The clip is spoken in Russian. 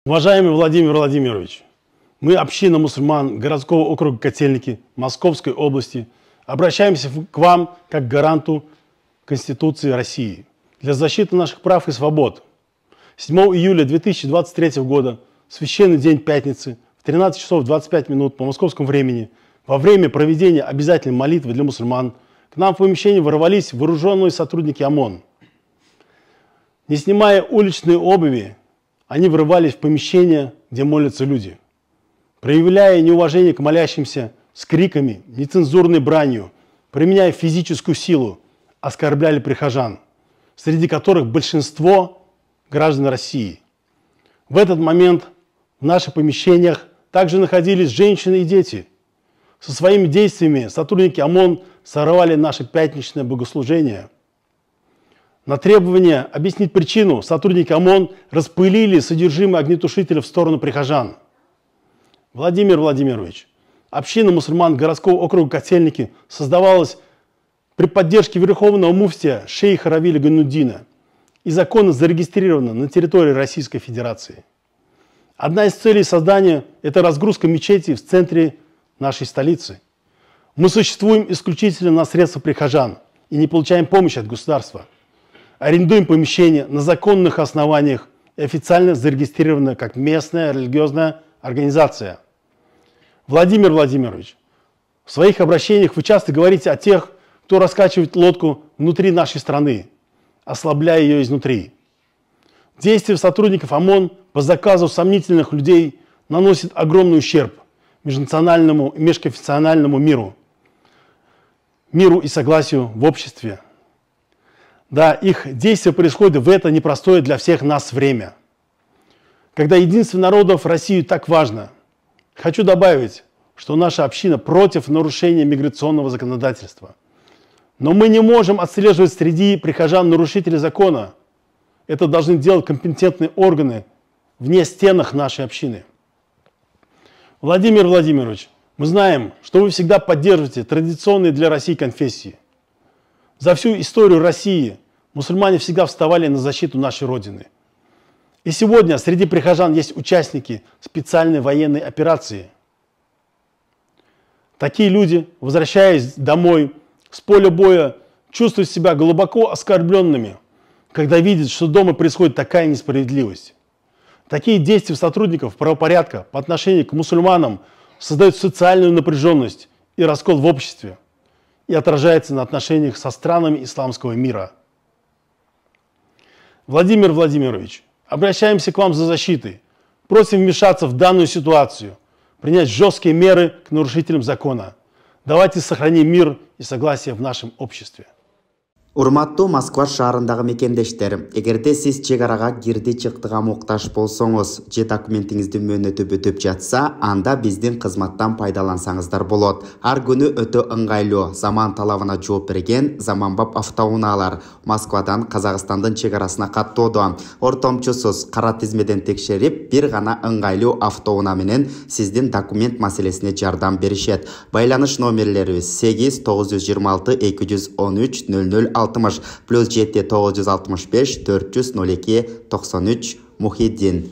Уважаемый Владимир Владимирович, мы, община мусульман городского округа Котельники Московской области, обращаемся к вам как к гаранту Конституции России для защиты наших прав и свобод. 7 июля 2023 года, священный день пятницы, в 13 часов 25 минут по московскому времени, во время проведения обязательной молитвы для мусульман, к нам в помещение ворвались вооруженные сотрудники ОМОН. Не снимая уличные обуви, они врывались в помещение, где молятся люди. Проявляя неуважение к молящимся, с криками, нецензурной бранью, применяя физическую силу, оскорбляли прихожан, среди которых большинство граждан России. В этот момент в наших помещениях также находились женщины и дети. Со своими действиями сотрудники ОМОН сорвали наше пятничное богослужение. На требование объяснить причину сотрудники ОМОН распылили содержимое огнетушителя в сторону прихожан. Владимир Владимирович, община мусульман городского округа Котельники создавалась при поддержке верховного муфтия шейха Равиля Гануддина и законно зарегистрирована на территории Российской Федерации. Одна из целей создания – это разгрузка мечети в центре нашей столицы. Мы существуем исключительно на средства прихожан и не получаем помощи от государства. Арендуем помещение на законных основаниях и официально зарегистрировано как местная религиозная организация. Владимир Владимирович, в своих обращениях вы часто говорите о тех, кто раскачивает лодку внутри нашей страны, ослабляя ее изнутри. Действия сотрудников ОМОН по заказу сомнительных людей наносят огромный ущерб межнациональному и межконфессиональному миру и согласию в обществе. Да, их действия происходят в это непростое для всех нас время. Когда единство народов России так важно, хочу добавить, что наша община против нарушения миграционного законодательства. Но мы не можем отслеживать среди прихожан нарушителей закона. Это должны делать компетентные органы вне стенах нашей общины. Владимир Владимирович, мы знаем, что вы всегда поддерживаете традиционные для России конфессии. За всю историю России мусульмане всегда вставали на защиту нашей Родины. И сегодня среди прихожан есть участники специальной военной операции. Такие люди, возвращаясь домой с поля боя, чувствуют себя глубоко оскорбленными, когда видят, что дома происходит такая несправедливость. Такие действия сотрудников правопорядка по отношению к мусульманам создают социальную напряженность и раскол в обществе и отражается на отношениях со странами исламского мира. Владимир Владимирович, обращаемся к вам за защитой. Просим вмешаться в данную ситуацию, принять жесткие меры к нарушителям закона. Давайте сохраним мир и согласие в нашем обществе. Урматтуу Москва шаарындагы мекендештер, эгерде сиз чек арага кирди чыктыга муктаж болсоңуз, же документиңизди мөөнөтүп өтүп жатса, анда биздин кызматтан пайдалансаңыздар болот. Ар күнү өтө ыңгайлуу, заман талабына жооп берген заманбап автоунаалар Москвадан Казакстандын чек арасына каттоодо. Ортомчусуз кара тизмеден текшерип, бир гана ыңгайлуу автоунаа менен сиздин документ маселесине жардам беришет. Байланыш номерлерибиз 8 926 213 00 +7 965 402 93 Мухиддин.